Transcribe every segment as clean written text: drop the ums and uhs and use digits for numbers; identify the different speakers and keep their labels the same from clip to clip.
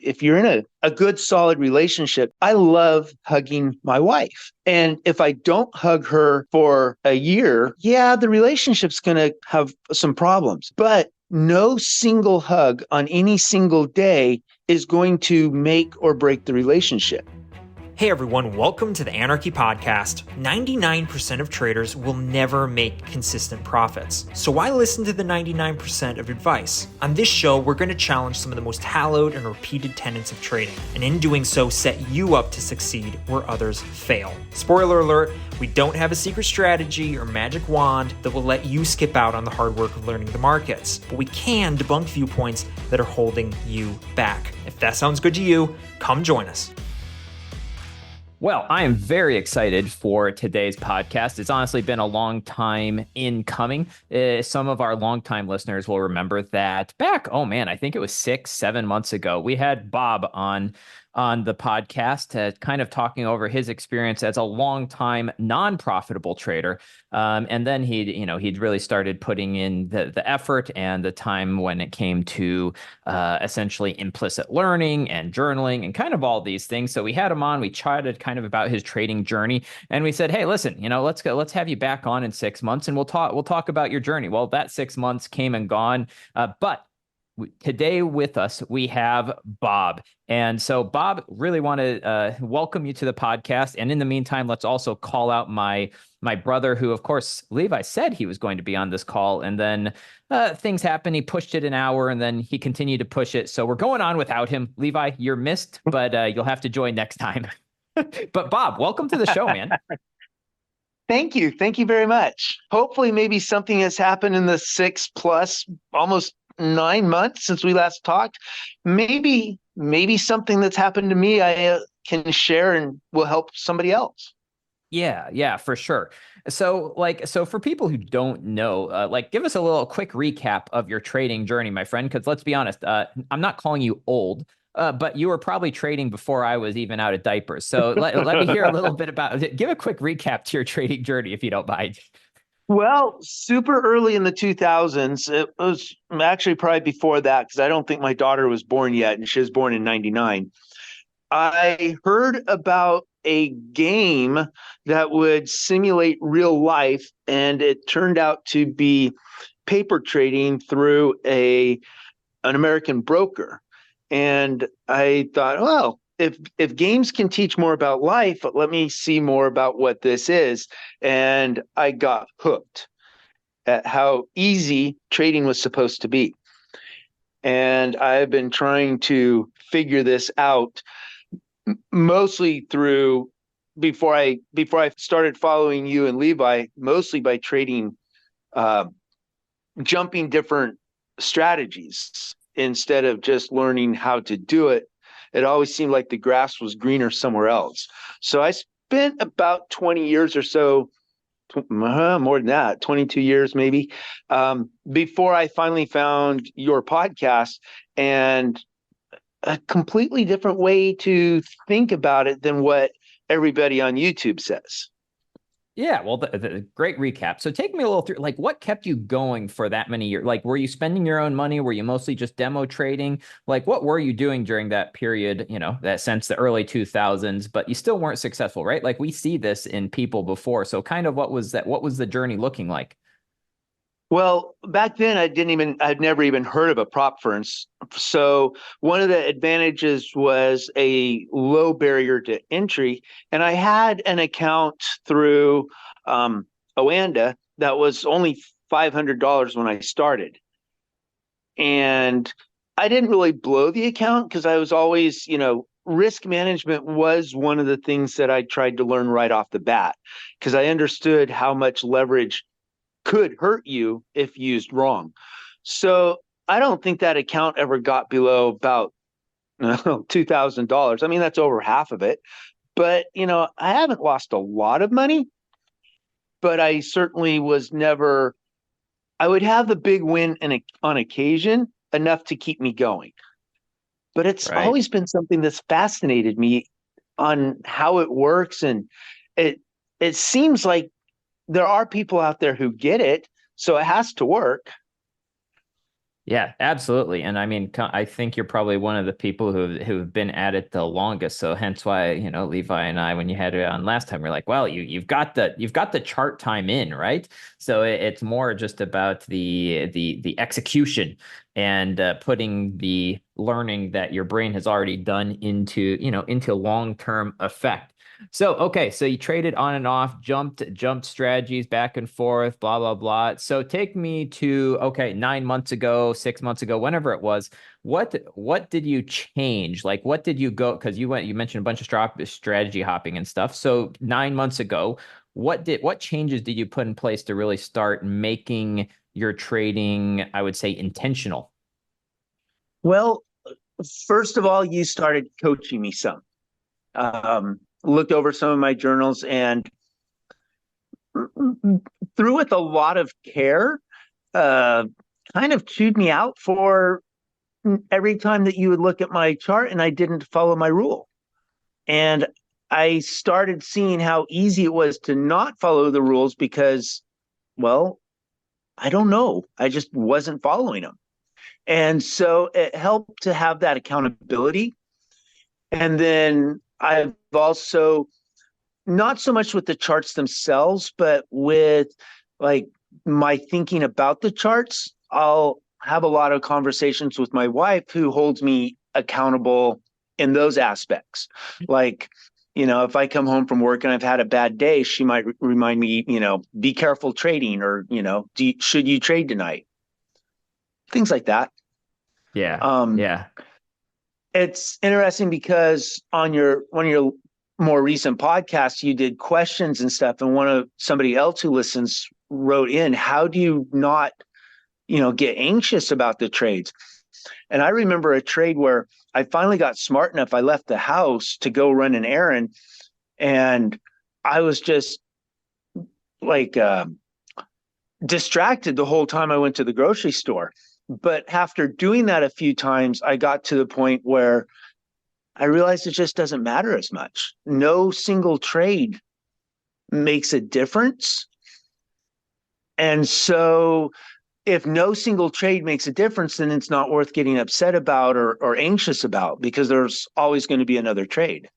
Speaker 1: if you're in a good, solid relationship, I love hugging my wife. And if I don't hug her for a year, yeah, the relationship's going to have some problems. But no single hug on any single day is going to make or break the relationship.
Speaker 2: Hey everyone, welcome to the Anarchy Podcast. 99% of traders will never make consistent profits. So why listen to the 99% of advice? On this show, we're going to challenge some of the most hallowed and repeated tenets of trading, and in doing so, set you up to succeed where others fail. Spoiler alert, we don't have a secret strategy or magic wand that will let you skip out on the hard work of learning the markets, but we can debunk viewpoints that are holding you back. If that sounds good to you, come join us.
Speaker 3: Well, I am very excited for today's podcast. It's honestly been a long time in coming. Some of our longtime listeners will remember that back, I think it was 6-7 months ago, we had Bob on the podcast, kind of talking over his experience as a longtime non-profitable trader. And then he'd really started putting in the effort and the time when it came to essentially implicit learning and journaling and kind of all these things. So we had him on, we chatted kind of about his trading journey, and we said, hey, listen, let's have you back on in 6 months and we'll talk about your journey. Well, that 6 months came and gone, but today with us, we have Bob. And so, Bob, really want to welcome you to the podcast. And in the meantime, let's also call out my brother, who, of course, Levi said he was going to be on this call. And then things happened. He pushed it an hour, and then he continued to push it. So we're going on without him. Levi, you're missed, but you'll have to join next time. But Bob, welcome to the show, man.
Speaker 1: Thank you. Thank you very much. Hopefully, maybe something has happened in the 6+ almost 9 months since we last talked. Maybe something that's happened to me I can share and will help somebody else.
Speaker 3: Yeah, for sure. So for people who don't know, give us a little quick recap of your trading journey, my friend, because let's be honest, I'm not calling you old, but you were probably trading before I was even out of diapers. So let me hear a little bit about it. Give a quick recap to your trading journey, if you don't mind.
Speaker 1: Well, super early in the 2000s, it was actually probably before that, because I don't think my daughter was born yet, and she was born in 99. I heard about a game that would simulate real life, and it turned out to be paper trading through an American broker. And I thought, well, if games can teach more about life, let me see more about what this is. And I got hooked at how easy trading was supposed to be. And I've been trying to figure this out mostly through before I started following you and Levi, mostly by trading, jumping different strategies instead of just learning how to do it. It always seemed like the grass was greener somewhere else. So I spent about 20 years or so, more than that, 22 years maybe, before I finally found your podcast and a completely different way to think about it than what everybody on YouTube says.
Speaker 3: Yeah, well, the great recap. So take me a little through, what kept you going for that many years? Were you spending your own money? Were you mostly just demo trading? What were you doing during that period, that since the early 2000s, but you still weren't successful, right? We see this in people before. So kind of what was the journey looking like?
Speaker 1: Well, back then I'd never even heard of a prop firm. So one of the advantages was a low barrier to entry. And I had an account through Oanda that was only $500 when I started. And I didn't really blow the account because I was always, risk management was one of the things that I tried to learn right off the bat, because I understood how much leverage could hurt you if used wrong. So I don't think that account ever got below about $2,000. I mean, that's over half of it. But, I haven't lost a lot of money, but I certainly was never, I would have the big win on occasion, enough to keep me going. But it's always been something that's fascinated me on how it works. And it seems like there are people out there who get it, so it has to work.
Speaker 3: Yeah, absolutely. And I mean, I think you're probably one of the people who've been at it the longest. So hence why, Levi and I, when you had it on last time, we're like, well, you've got the chart time in, right? So it's more just about the execution and putting the learning that your brain has already done into long-term effect. So, okay, so you traded on and off, jumped strategies back and forth, blah, blah, blah. So take me to, okay, 9 months ago, 6 months ago, whenever it was, what did you change? Like what did you go, because you mentioned a bunch of strategy hopping and stuff. So 9 months ago, what changes did you put in place to really start making your trading, I would say, intentional?
Speaker 1: Well, first of all, you started coaching me some. Looked over some of my journals and through with a lot of care, uh, kind of chewed me out for every time that you would look at my chart and I didn't follow my rule. And I started seeing how easy it was to not follow the rules because, well, I don't know. I just wasn't following them. And so it helped to have that accountability. And then I've also, not so much with the charts themselves, but with like my thinking about the charts, I'll have a lot of conversations with my wife who holds me accountable in those aspects. Like, if I come home from work and I've had a bad day, she might remind me, be careful trading or, should you trade tonight? Things like that.
Speaker 3: Yeah,
Speaker 1: Um,
Speaker 3: yeah.
Speaker 1: it's interesting because on one of your more recent podcasts, you did questions and stuff, and somebody else who listens wrote in, how do you not, get anxious about the trades? And I remember a trade where I finally got smart enough. I left the house to go run an errand, and I was just like distracted the whole time I went to the grocery store. But after doing that a few times, I got to the point where I realized it just doesn't matter as much. No single trade makes a difference. And so if no single trade makes a difference, then it's not worth getting upset about or anxious about because there's always going to be another trade.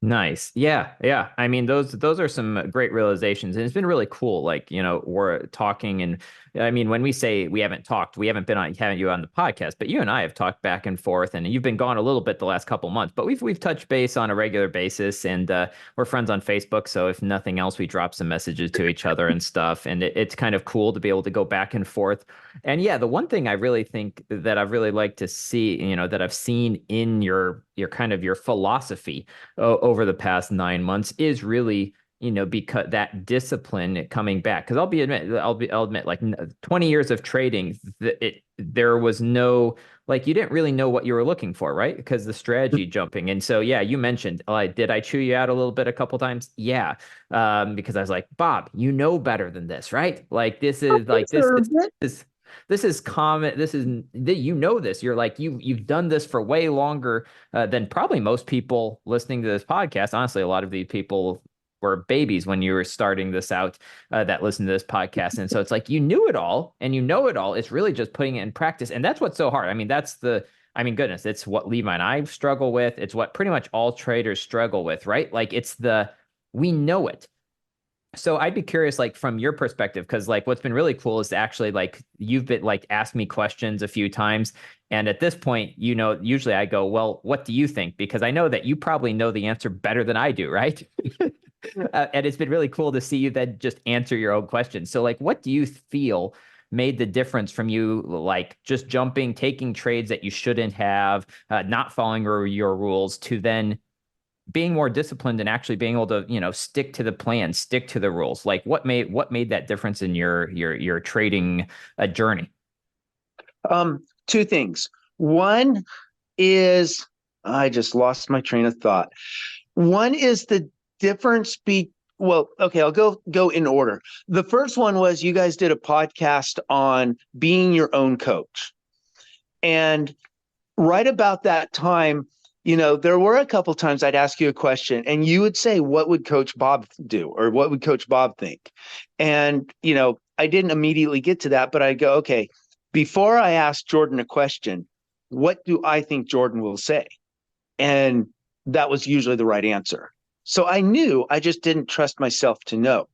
Speaker 3: Nice. Yeah, yeah. I mean, those are some great realizations, and it's been really cool. Like, we're talking, and I mean, when we say we haven't talked, we haven't been on having you on the podcast, but you and I have talked back and forth, and you've been gone a little bit the last couple months, but we've touched base on a regular basis, and we're friends on Facebook. So if nothing else, we drop some messages to each other and stuff, and it's kind of cool to be able to go back and forth. And yeah, the one thing I really think that I really like to see, that I've seen in your kind of your philosophy over the past 9 months is really, because that discipline coming back. Because I'll admit, like 20 years of trading, there was no, like, you didn't really know what you were looking for, right? Because the strategy jumping. And so, yeah, you mentioned, did I chew you out a little bit a couple times? Yeah. Because I was like, Bob, you know better than this, right? Like, this is like is this is common. This is this. You're like you've done this for way longer than probably most people listening to this podcast. Honestly, a lot of these people were babies when you were starting this out that listen to this podcast, and so it's like you knew it all and you know it all. It's really just putting it in practice, and that's what's so hard. I mean, goodness, it's what Levi and I struggle with. It's what pretty much all traders struggle with, right? Like we know it. So I'd be curious, like from your perspective, because like what's been really cool is to actually like you've been like asked me questions a few times, and at this point, usually I go, well, what do you think? Because I know that you probably know the answer better than I do, right? And it's been really cool to see you then just answer your own questions. So like, what do you feel made the difference from you, like just jumping, taking trades that you shouldn't have, not following your rules, to then being more disciplined and actually being able to, stick to the plan, stick to the rules? Like what made that difference in your trading journey?
Speaker 1: Two things. One is I just lost my train of thought. One is the difference well, okay, I'll go in order. The first one was you guys did a podcast on being your own coach. And right about that time, there were a couple times I'd ask you a question and you would say, what would Coach Bob do? Or what would Coach Bob think? And, I didn't immediately get to that, but I go, okay, before I ask Jordan a question, what do I think Jordan will say? And that was usually the right answer. So I knew, I just didn't trust myself to know.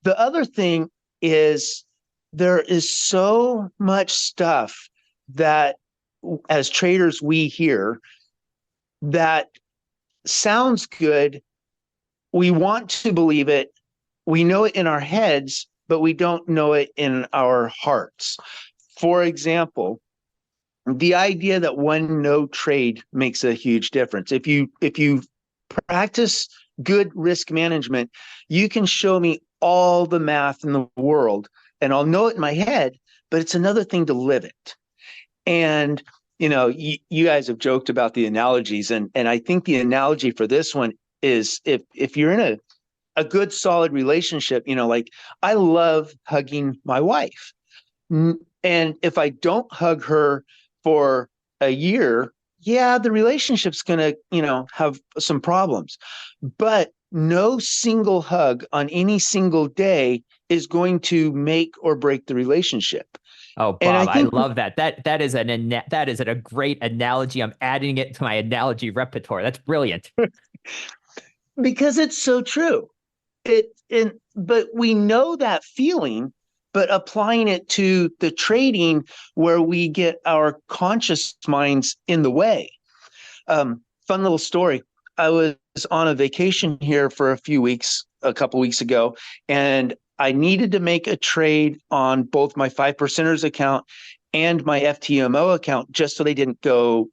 Speaker 1: The other thing is there is so much stuff that as traders we hear that sounds good. We want to believe it. We know it in our heads, but we don't know it in our hearts. For example, the idea that one no trade makes a huge difference. If you practice good risk management, you can show me all the math in the world and I'll know it in my head, but it's another thing to live it. And you guys have joked about the analogies, and I think the analogy for this one is if you're in a good solid relationship, like I love hugging my wife. And if I don't hug her for a year, yeah, the relationship's going to, have some problems. But no single hug on any single day is going to make or break the relationship.
Speaker 3: Oh,
Speaker 1: And I
Speaker 3: Bob, I
Speaker 1: think
Speaker 3: love that. That is a great analogy. I'm adding it to my analogy repertoire. That's brilliant.
Speaker 1: because it's so true. But we know that feeling, but applying it to the trading where we get our conscious minds in the way. Fun little story. I was on a vacation here for a couple weeks ago, and I needed to make a trade on both my 5%ers account and my FTMO account just so they didn't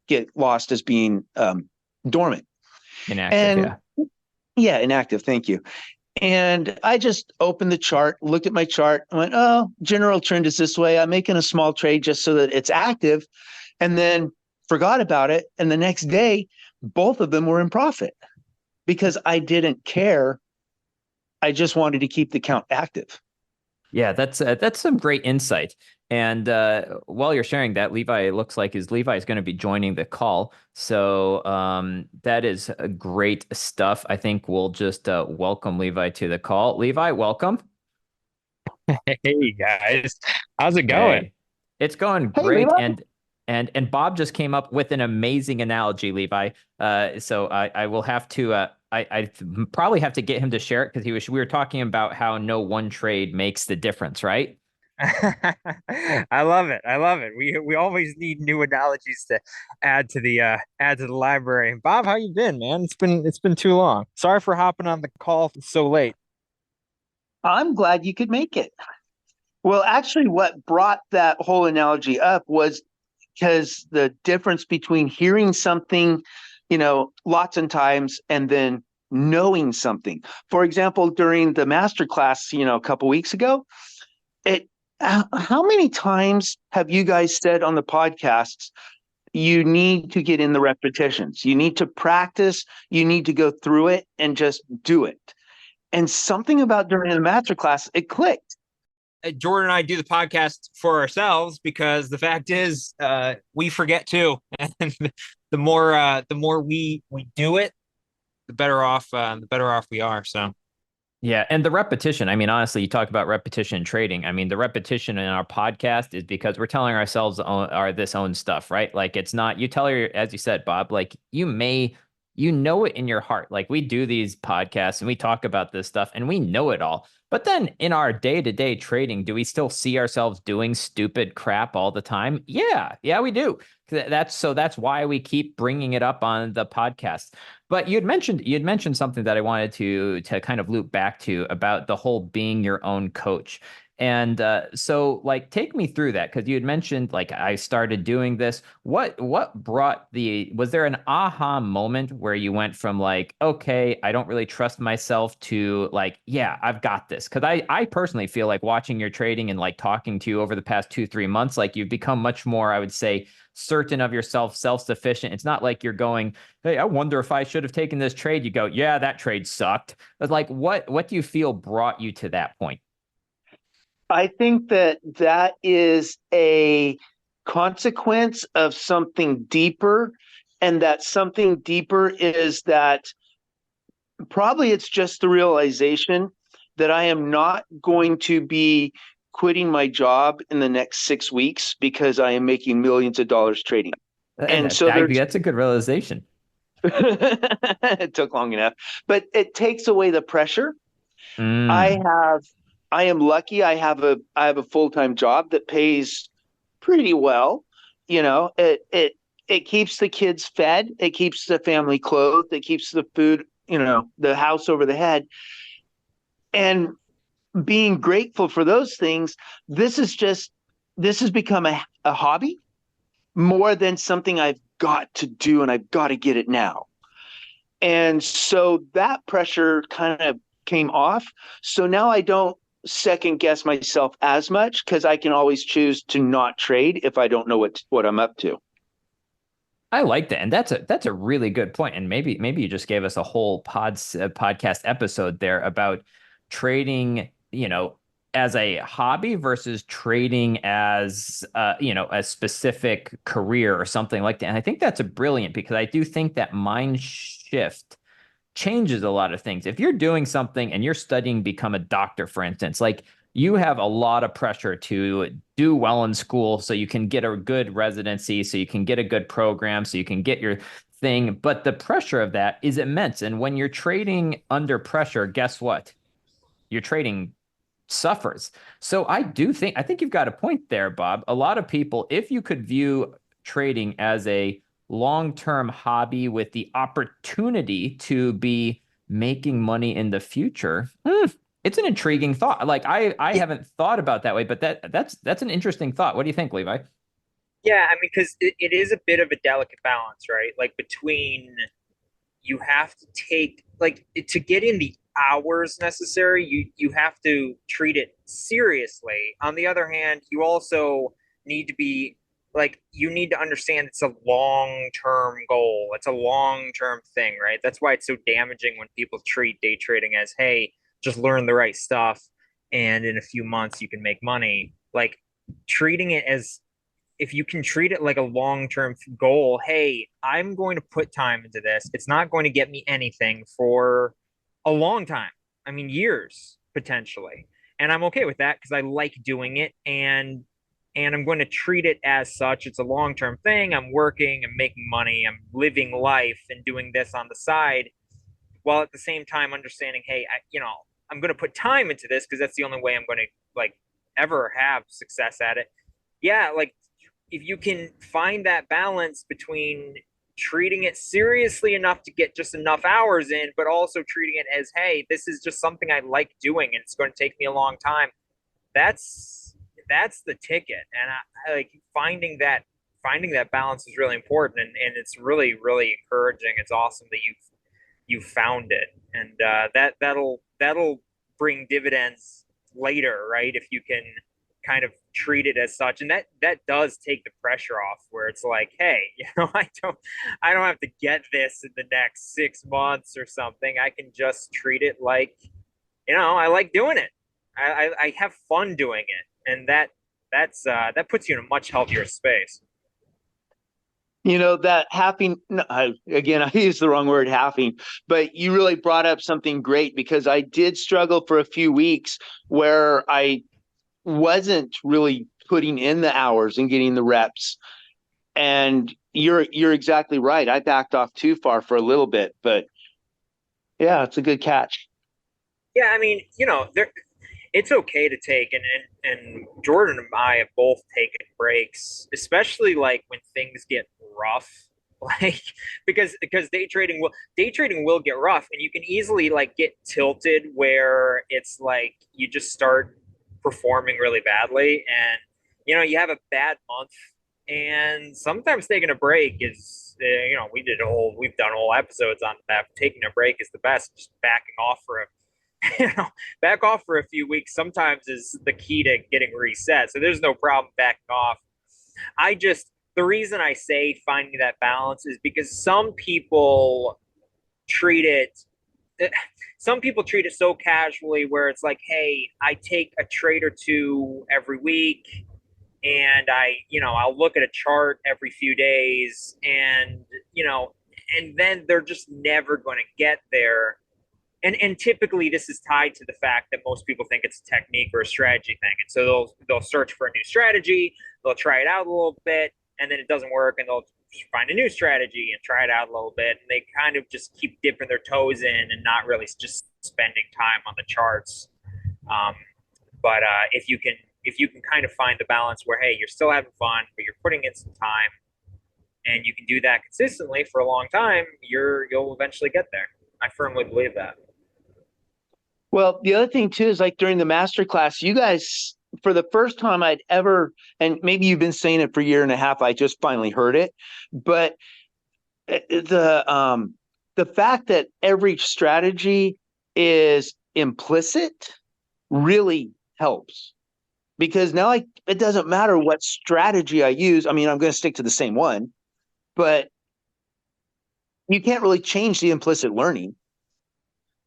Speaker 1: get lost as being dormant.
Speaker 3: Inactive,
Speaker 1: And
Speaker 3: yeah.
Speaker 1: yeah, inactive. Thank you. And I just opened the chart, looked at my chart, and went, oh, general trend is this way. I'm making a small trade just so that it's active, and then forgot about it. And the next day, both of them were in profit because I didn't care. I just wanted to keep the count active.
Speaker 3: Yeah, that's some great insight. And while you're sharing that, Levi, it looks like Levi is going to be joining the call. So that is great stuff. I think we'll just welcome Levi to the call. Levi, welcome.
Speaker 4: Hey guys, how's it going?
Speaker 3: Hey, it's going
Speaker 1: Hey,
Speaker 3: great.
Speaker 1: Levi.
Speaker 3: And Bob just came up with an amazing analogy, Levi. So I will have to I probably have to get him to share it because we were talking about how no one trade makes the difference, right?
Speaker 4: I love it. I love it. We always need new analogies to add to the library. Bob, how you been, man? It's been too long. Sorry for hopping on the call so late.
Speaker 1: I'm glad you could make it. Well, actually, what brought that whole analogy up was because the difference between hearing something, lots of times and then knowing something. For example, during the master class, a couple weeks ago, how many times have you guys said on the podcasts, you need to get in the repetitions, you need to practice, you need to go through it and just do it. And something about during the master class, it clicked.
Speaker 2: Jordan and I do the podcast for ourselves because the fact is, we forget too, and the more we do it, the better off we are. So
Speaker 3: Yeah, and the repetition. I mean, honestly, you talk about repetition in trading. I mean, the repetition in our podcast is because we're telling ourselves this own stuff, right? Like it's not, you tell your, as you said, Bob, like you know it in your heart. Like we do these podcasts and we talk about this stuff and we know it all. But then in our day-to-day trading, do we still see ourselves doing stupid crap all the time? Yeah, we do. That's why we keep bringing it up on the podcast. But you'd mentioned something that I wanted to kind of loop back to about the whole being your own coach. And so like take me through that because you had mentioned like I started doing this. What was there an aha moment where you went from like, okay, I don't really trust myself to like, yeah, I've got this? Because I personally feel like watching your trading and like talking to you over the past 2-3 months, like you've become much more, I would say, certain of yourself, self-sufficient. It's not like you're going, hey, I wonder if I should have taken this trade. You go, yeah, that trade sucked. But like, what do you feel brought you to that point?
Speaker 1: I think that is a consequence of something deeper, and that something deeper is that probably it's just the realization that I am not going to be quitting my job in the next 6 weeks because I am making millions of dollars trading. And so
Speaker 3: That's a good realization.
Speaker 1: it took long enough, but it takes away the pressure. I
Speaker 3: Mm.
Speaker 1: have, I am lucky. I have a full-time job that pays pretty well. It keeps the kids fed. It keeps the family clothed. It keeps the food, the house over the head. And being grateful for those things, this has become a hobby more than something I've got to do and I've got to get it now. And so that pressure kind of came off. So now I don't second guess myself as much because I can always choose to not trade if I don't know what I'm up to.
Speaker 3: I like that, and that's a really good point. And maybe you just gave us a whole podcast episode there about trading, as a hobby versus trading as a specific career or something like that. And I think that's a brilliant, because I do think that mind shift changes a lot of things. If you're doing something and you're studying become a doctor, for instance, like, you have a lot of pressure to do well in school so you can get a good residency, so you can get a good program, so you can get your thing. But the pressure of that is immense. And when you're trading under pressure, guess what? Your trading suffers. So I think you've got a point there, Bob. A lot of people, if you could view trading as a long-term hobby with the opportunity to be making money in the future, it's an intriguing thought. Like, I haven't thought about that way, but that's an interesting thought. What do you think, Levi?
Speaker 4: Yeah, I mean, because it is a bit of a delicate balance, right? Like between you have to take like to get in the hours necessary, you have to treat it seriously. On the other hand, you also need to be like you need to understand it's a long-term goal. It's a long-term thing, right? That's why it's so damaging when people treat day trading as, hey, just learn the right stuff and in a few months you can make money. Like treating it as if you can treat it like a long-term goal, hey, I'm going to put time into this. It's not going to get me anything for a long time. I mean, years potentially. And I'm okay with that because I like doing it and I'm going to treat it as such. It's a long-term thing. I'm working, I'm making money, I'm living life and doing this on the side while at the same time understanding, hey, I'm going to put time into this because that's the only way I'm going to like ever have success at it. Yeah, like if you can find that balance between treating it seriously enough to get just enough hours in, but also treating it as, hey, this is just something I like doing and it's going to take me a long time. That's the ticket. And I like finding that balance is really important and it's really, really encouraging. It's awesome that you've found it. And that'll bring dividends later, right? If you can kind of treat it as such, and that does take the pressure off where it's like, hey, I don't have to get this in the next 6 months or something. I can just treat it like, I like doing it. I have fun doing it, and that puts you in a much healthier space.
Speaker 1: That halving, no, again, I used the wrong word, halving, but you really brought up something great because I did struggle for a few weeks where I wasn't really putting in the hours and getting the reps. And you're exactly right. I backed off too far for a little bit, but yeah, it's a good catch.
Speaker 4: Yeah, I mean, it's okay to take and Jordan and I have both taken breaks, especially like when things get rough. Like because day trading will get rough and you can easily like get tilted where it's like you just start performing really badly and you have a bad month and sometimes taking a break is we've done whole episodes on that. Taking a break is the best. Just backing off for a back off for a few weeks sometimes is the key to getting reset. So there's no problem backing off. The reason I say finding that balance is because treat it some people treat it so casually where it's like, hey, I take a trade or two every week and I'll look at a chart every few days and then they're just never going to get there. and typically this is tied to the fact that most people think it's a technique or a strategy thing, and so they'll search for a new strategy, they'll try it out a little bit, and then it doesn't work, and they'll find a new strategy and try it out a little bit, and they kind of just keep dipping their toes in and not really just spending time on the charts. Um, but if you can kind of find the balance where, hey, you're still having fun, but you're putting in some time, and you can do that consistently for a long time, you'll eventually get there. I firmly believe that.
Speaker 1: Well, the other thing too is like during the master class, you guys, for the first time I'd ever, and maybe you've been saying it for a year and a half, I just finally heard it, but the fact that every strategy is implicit really helps, because now it doesn't matter what strategy I use. I mean, I'm going to stick to the same one, but you can't really change the implicit learning.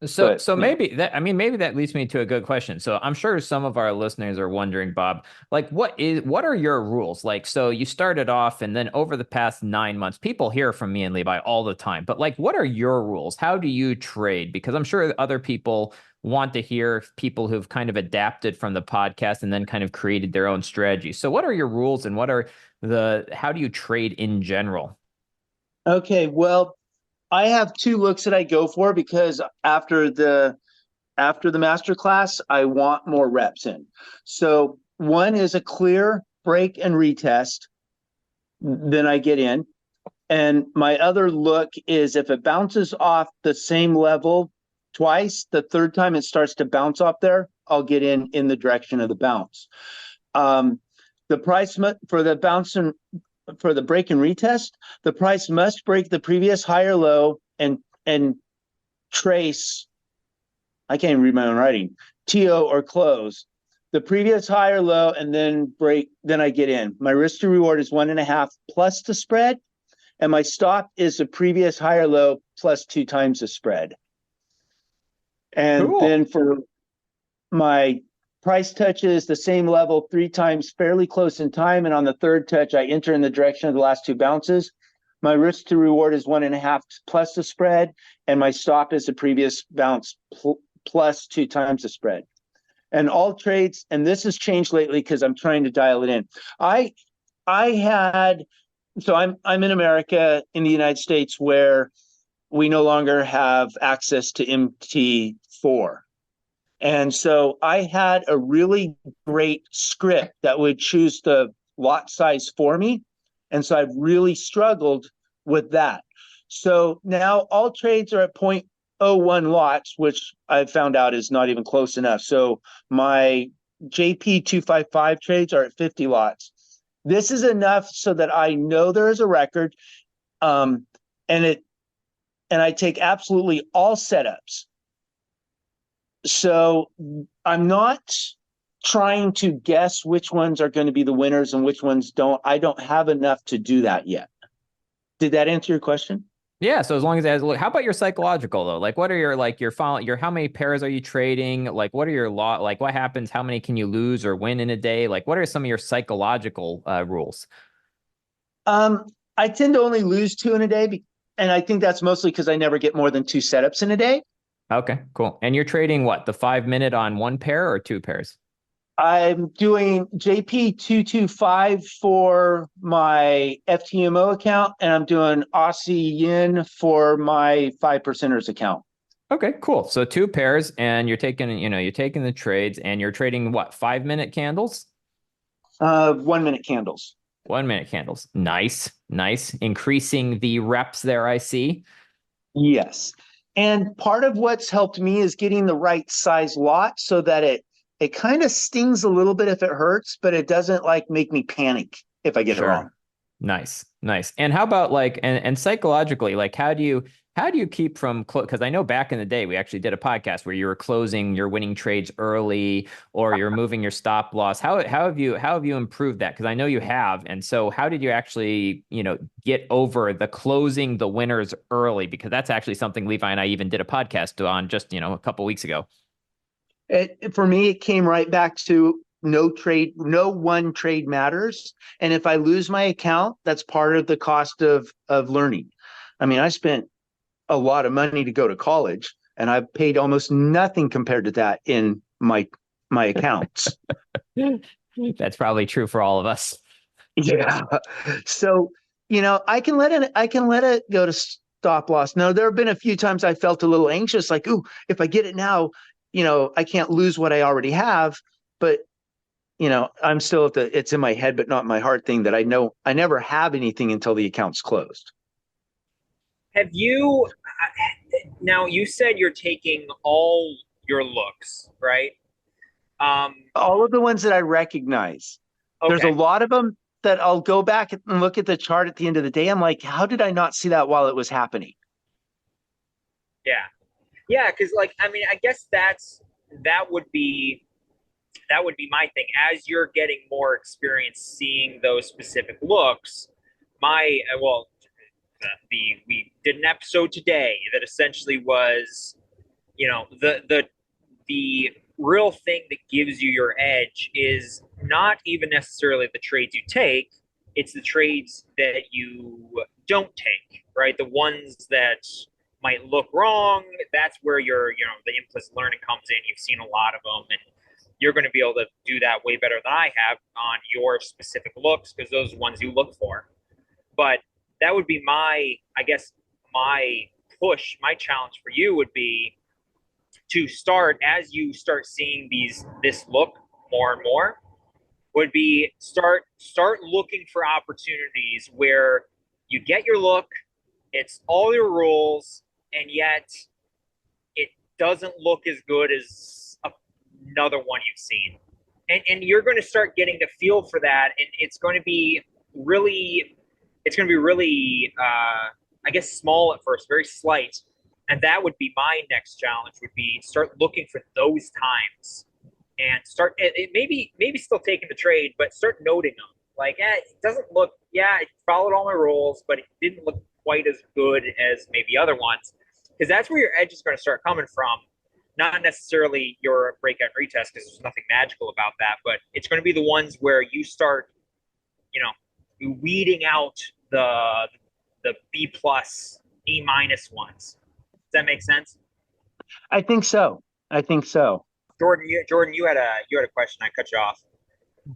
Speaker 3: So maybe that leads me to a good question. So I'm sure some of our listeners are wondering, Bob, like what are your rules? Like, so you started off, and then over the past 9 months, people hear from me and Levi all the time, but like, what are your rules? How do you trade? Because I'm sure other people want to hear people who've kind of adapted from the podcast and then kind of created their own strategy. So what are your rules, and how do you trade in general?
Speaker 1: Okay, well, I have two looks that I go for, because after the master class, I want more reps in. So one is a clear break and retest, then I get in. And my other look is if it bounces off the same level twice, the third time it starts to bounce off there, I'll get in the direction of the bounce. The price for the bounce and for the break and retest, the price must break the previous higher low and trace, I can't even read my own writing, TO or close the previous higher low, and then break, then I get in. My risk to reward is 1.5 plus the spread, and my stop is the previous higher low plus 2 times the spread. And
Speaker 3: Cool.
Speaker 1: then for my price touches the same level 3 times fairly close in time, and on the third touch I enter in the direction of the last 2 bounces. My risk to reward is 1.5 plus the spread, and my stop is the previous bounce plus 2 times the spread. And all trades, and this has changed lately because I'm trying to dial it in. I'm in America, in the United States, where we no longer have access to MT4. And so I had a really great script that would choose the lot size for me. And so I've really struggled with that. So now all trades are at 0.01 lots, which I've found out is not even close enough. So my JP 255 trades are at 50 lots. This is enough so that I know there is a record, and I take absolutely all setups. So I'm not trying to guess which ones are going to be the winners and which ones don't. I don't have enough to do that yet. Did that answer your question?
Speaker 3: Yeah. So as long as it has, how about your psychological though? Like, what are your how many pairs are you trading? Like, what are your like, what happens? How many can you lose or win in a day? Like, what are some of your psychological rules?
Speaker 1: I tend to only lose 2 in a day, and I think that's mostly because I never get more than 2 setups in a day.
Speaker 3: Okay, cool. And you're trading what, the 5-minute on 1 pair or 2 pairs?
Speaker 1: I'm doing JP 225 for my FTMO account, and I'm doing Aussie Yen for my 5%ers account.
Speaker 3: Okay, cool. So 2 pairs, and you're taking the trades, and you're trading what, 5-minute candles?
Speaker 1: 1-minute candles.
Speaker 3: 1-minute candles. Nice. Increasing the reps there, I see.
Speaker 1: Yes. And part of what's helped me is getting the right size lot so that it kind of stings a little bit if it hurts, but it doesn't like make me panic if I get it wrong.
Speaker 3: Nice. And how about like, and psychologically, like how do you keep from, because I know back in the day, we actually did a podcast where you were closing your winning trades early, or you're moving your stop loss. How have you improved that? Because I know you have. And so how did you actually, get over the closing the winners early? Because that's actually something Levi and I even did a podcast on just, a couple weeks ago.
Speaker 1: For me, it came right back to no one trade matters. And if I lose my account, that's part of the cost of learning. I mean, I spent a lot of money to go to college. and I've paid almost nothing compared to that in my accounts.
Speaker 3: That's probably true for all of us.
Speaker 1: Yeah. So, I can let it go to stop loss. No, there have been a few times I felt a little anxious, like, ooh, if I get it now, I can't lose what I already have. But, I'm still it's in my head, but not in my heart thing that I know I never have anything until the account's closed.
Speaker 2: Have you now you said you're taking all your looks, right? Um,
Speaker 1: All of the ones that I recognize, there's a
Speaker 2: okay.
Speaker 1: lot of them that I'll go back and look at the chart at the end of the day. I'm like, how did I not see that while it was happening?
Speaker 2: Yeah. Yeah, because like I mean, I guess that would be that would be my thing. As you're getting more experience seeing those specific looks, my well, we did an episode today that essentially was, the real thing that gives you your edge is not even necessarily the trades you take, it's the trades that you don't take, right? The ones that might look wrong, that's where the implicit learning comes in. You've seen a lot of them, and you're going to be able to do that way better than I have on your specific looks because those are ones you look for. But that would be I guess, my my challenge for you would be to start as you start seeing this look more and more would be start looking for opportunities where you get your look, it's all your rules, and yet it doesn't look as good as another one you've seen. And you're going to start getting the feel for that, and really it's going to be really I guess small at first, very slight, and that would be my next challenge would be start looking for those times and start maybe still taking the trade, but start noting them. Like, it doesn't look, yeah, it followed all my rules, but it didn't look quite as good as maybe other ones, because that's where your edge is going to start coming from. Not necessarily your breakout retest, because there's nothing magical about that, but it's going to be the ones where you start, weeding out the B plus, E minus ones. Does that make sense?
Speaker 1: I think so. I think so.
Speaker 2: Jordan, you had a question. I cut you off.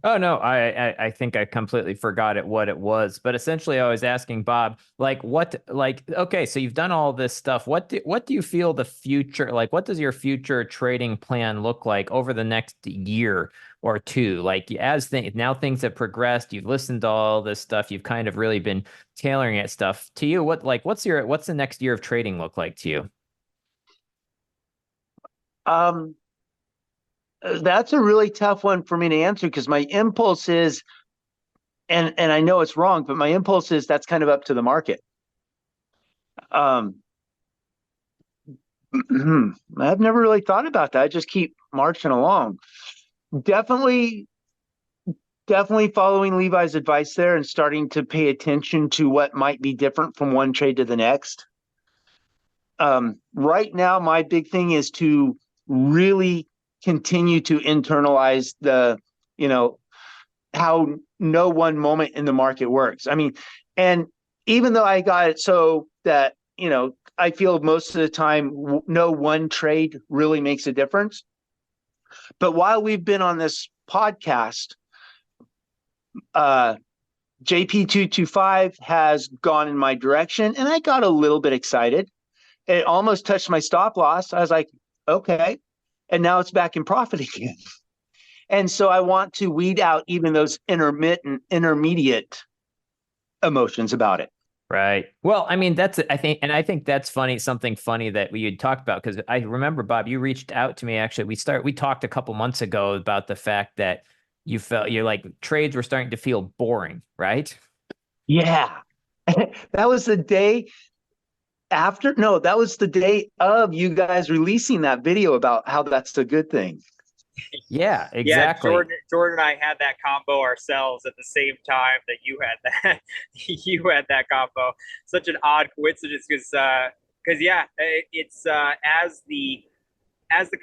Speaker 3: Oh no, I think I completely forgot what it was. But essentially I was asking Bob, okay, so you've done all this stuff. What do you feel the future, like what does your future trading plan look like over the next year or two? Like now things have progressed, you've listened to all this stuff, you've kind of really been tailoring it stuff to you. What's the next year of trading look like to you?
Speaker 1: Um, that's a really tough one for me to answer because my impulse is, and I know it's wrong, but my impulse is that's kind of up to the market. Um, I've never really thought about that. I just keep marching along. Definitely, definitely following Levi's advice there and starting to pay attention to what might be different from one trade to the next. Right now, my big thing is to really continue to internalize you know, how no one moment in the market works. I mean, and even though I got it so that, I feel most of the time no one trade really makes a difference. But while we've been on this podcast, JP225 has gone in my direction and I got a little bit excited. It almost touched my stop loss. I was like, okay. And now it's back in profit again. And so I want to weed out even those intermediate emotions about it.
Speaker 3: Right. Well, I mean, I think that's funny, something funny that we had talked about, because I remember, Bob, you reached out to me. Actually, we talked a couple months ago about the fact that you're like trades were starting to feel boring, right?
Speaker 1: Yeah. That was the day after. No, that was the day of you guys releasing that video about how that's a good thing.
Speaker 3: Yeah,
Speaker 2: Yeah,
Speaker 3: exactly.
Speaker 2: Jordan and I had that combo ourselves at the same time that you had that you had that combo. Such an odd coincidence because yeah, it's as the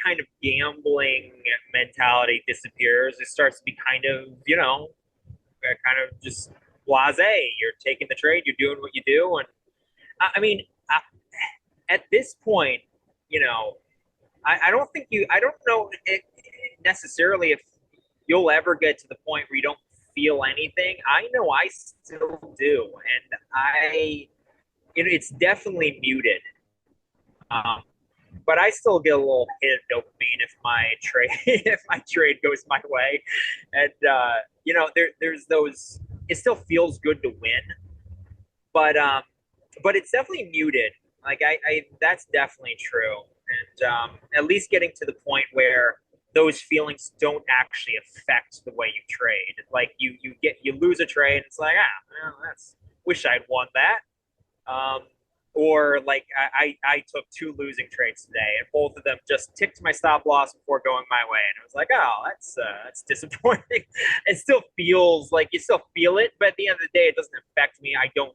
Speaker 2: kind of gambling mentality disappears, it starts to be kind of, kind of just blasé. You're taking the trade, you're doing what you do, and I mean, at this point,
Speaker 4: you know, I don't think I don't know necessarily if you'll ever get to the point where you don't feel anything. I know I still do. And it's definitely muted. Um, but I still get a little hit of dopamine if my trade if my trade goes my way, and there's those. It still feels good to win, but it's definitely muted. Like I that's definitely true, and at least getting to the point where those feelings don't actually affect the way you trade. Like you lose a trade, and it's like well, that's wish I'd won that. Um, or like I took two losing trades today, and both of them just ticked my stop loss before going my way, and I was like, oh, that's disappointing. It still feels like you still feel it, but at the end of the day, it doesn't affect me. I don't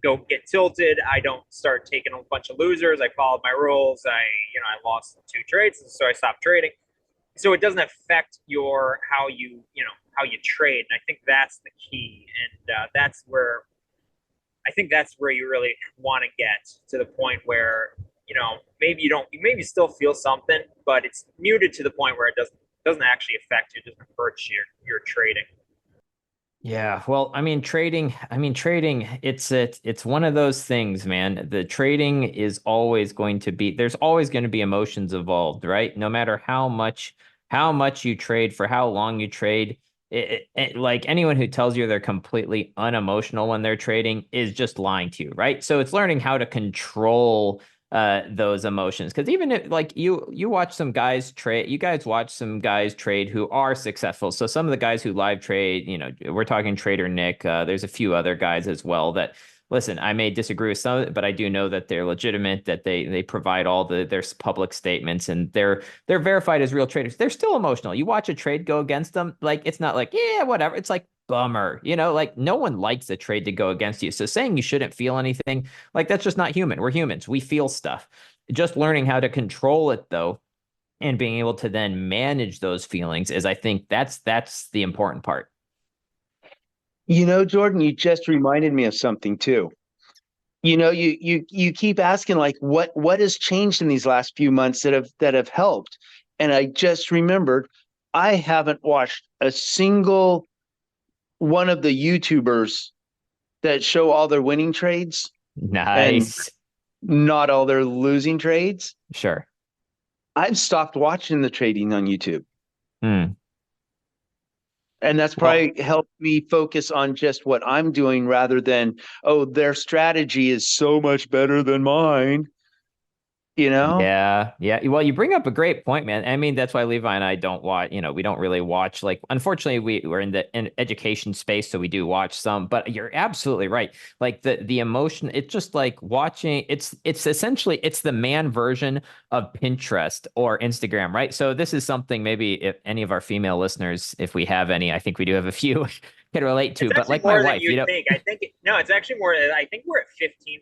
Speaker 4: go get tilted. I don't start taking a bunch of losers. I followed my rules. I lost two trades, so I stopped trading. So it doesn't affect your how you trade, and I think that's the key, and I think that's where you really want to get to the point where maybe you don't, maybe you still feel something, but it's muted to the point where it doesn't actually affect you, it doesn't hurt your trading.
Speaker 3: Yeah, well, trading, it's one of those things, man. The trading is always going to be, there's always going to be emotions involved, right? No matter how much you trade, for how long you trade, like anyone who tells you they're completely unemotional when they're trading is just lying to you, right? So it's learning how to control those emotions, because even if like you watch some guys trade, you guys watch some guys trade who are successful. So some of the guys who live trade, we're talking Trader Nick, there's a few other guys as well that, listen, I may disagree with some of it, but I do know that they're legitimate, that they provide all their public statements, and they're verified as real traders. They're still emotional. You watch a trade go against them, like it's not like, yeah, whatever. It's like, bummer. Like no one likes a trade to go against you. So saying you shouldn't feel anything, like that's just not human. We're humans. We feel stuff. Just learning how to control it though, and being able to then manage those feelings is, I think that's the important part.
Speaker 1: Jordan, you just reminded me of something too. You keep asking like what has changed in these last few months that have helped. And I just remembered I haven't watched a single one of the YouTubers that show all their winning trades and
Speaker 3: Nice.
Speaker 1: not all their losing trades.
Speaker 3: Sure.
Speaker 1: I've stopped watching the trading on YouTube.
Speaker 3: Hmm.
Speaker 1: And that's
Speaker 3: Well,
Speaker 1: probably helped me focus on just what I'm doing rather than, oh, their strategy is so much better than mine, you know?
Speaker 3: yeah, yeah. Well, you bring up a great point, man. I mean, that's why Levi and I don't watch, we don't really watch, like, unfortunately, we're in the education space, so we do watch some, but you're absolutely right. Like the emotion, it's just like watching, it's essentially, it's the man version of Pinterest or Instagram, right? So this is something maybe if any of our female listeners, if we have any, I think we do have a few, can relate to,
Speaker 4: It's
Speaker 3: but
Speaker 4: actually
Speaker 3: like my
Speaker 4: more than
Speaker 3: wife,
Speaker 4: you'd think. No, it's actually more. I think we're at 15%.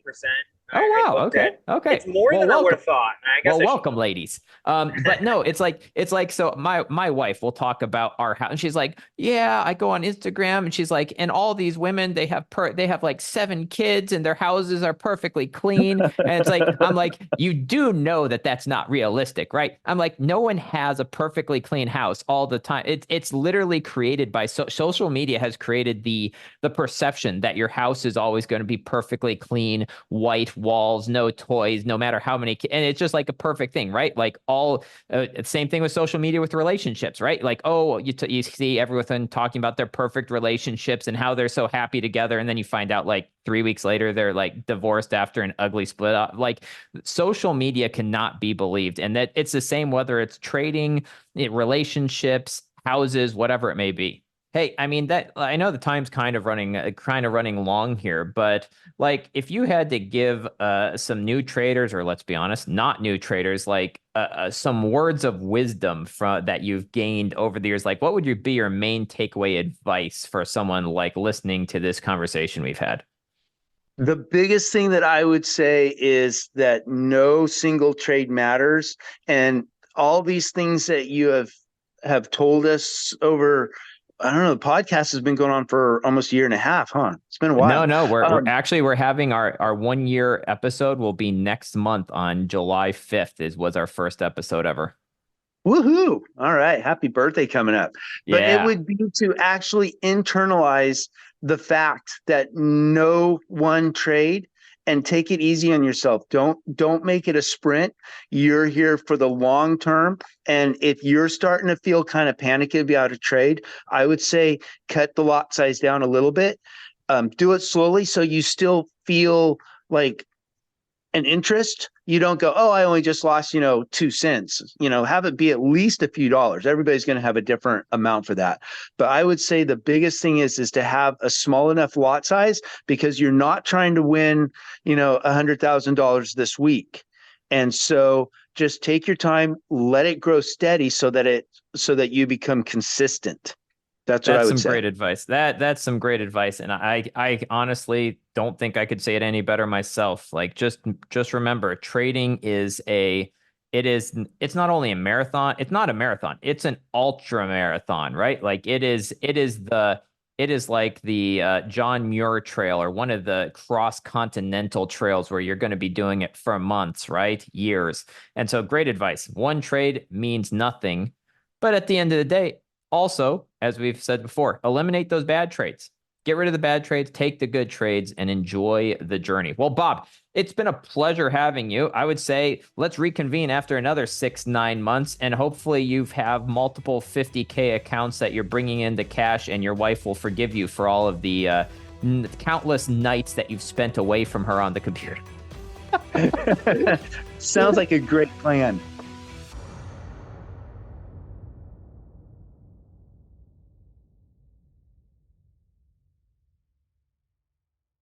Speaker 3: oh
Speaker 4: I
Speaker 3: wow,
Speaker 4: looked
Speaker 3: okay,
Speaker 4: at.
Speaker 3: okay.
Speaker 4: It's more
Speaker 3: Well,
Speaker 4: than I would
Speaker 3: welcome.
Speaker 4: have thought. I guess
Speaker 3: Well,
Speaker 4: I should
Speaker 3: welcome, ladies. But no, it's like so my wife will talk about our house, and she's like, yeah, I go on Instagram, and she's like, and all these women, they have like 7 kids, and their houses are perfectly clean, and it's like, I'm like, you do know that that's not realistic, right? I'm like, no one has a perfectly clean house all the time. It's literally created by social media has created the perception that your house is always going to be perfectly clean, white walls, no toys, no matter how many, and it's just like a perfect thing, right? Like all same thing with social media with relationships, right? Like, oh, you see everyone talking about their perfect relationships and how they're so happy together, and then you find out like 3 weeks later they're like divorced after an ugly split up. Like social media cannot be believed, and that it's the same whether it's trading, relationships, houses, whatever it may be. Hey, I mean that I know the time's kind of running long here, but like if you had to give some new traders, or let's be honest, not new traders, like some words of wisdom from that you've gained over the years, like what would be your main takeaway advice for someone like listening to this conversation we've had?
Speaker 1: The biggest thing that I would say is that no single trade matters. And all these things that you have told us over I don't know. The podcast has been going on for almost a year and a half, huh? It's been a while.
Speaker 3: No, we're having our 1 year episode will be next month on July 5th was our first episode ever.
Speaker 1: Woohoo! All right, happy birthday coming up. But it
Speaker 3: Yeah.
Speaker 1: would be to actually internalize the fact that no one trade and take it easy on yourself. Don't make it a sprint. You're here for the long term. And if you're starting to feel kind of panicky about a trade, I would say cut the lot size down a little bit. Do it slowly so you still feel like an interest. You don't go, oh, I only just lost, 2 cents. Have it be at least a few dollars. Everybody's going to have a different amount for that. But I would say the biggest thing is to have a small enough lot size, because you're not trying to win, $100,000 this week. And so just take your time, let it grow steady so that you become consistent. That's what I would say.
Speaker 3: Great advice. That's some great advice. And I honestly don't think I could say it any better myself. Like just remember, trading it's not only a marathon, it's not a marathon, it's an ultra marathon, right? Like it is like the John Muir Trail, or one of the cross-continental trails where you're going to be doing it for months, right? Years. And so great advice. One trade means nothing. But at the end of the day, also, as we've said before, eliminate those bad trades. Get rid of the bad trades, take the good trades, and enjoy the journey. Well, Bob, it's been a pleasure having you. I would say let's reconvene after another 6-9 months, and hopefully you have multiple 50K accounts that you're bringing into cash, and your wife will forgive you for all of the countless nights that you've spent away from her on the computer.
Speaker 1: Sounds like a great plan.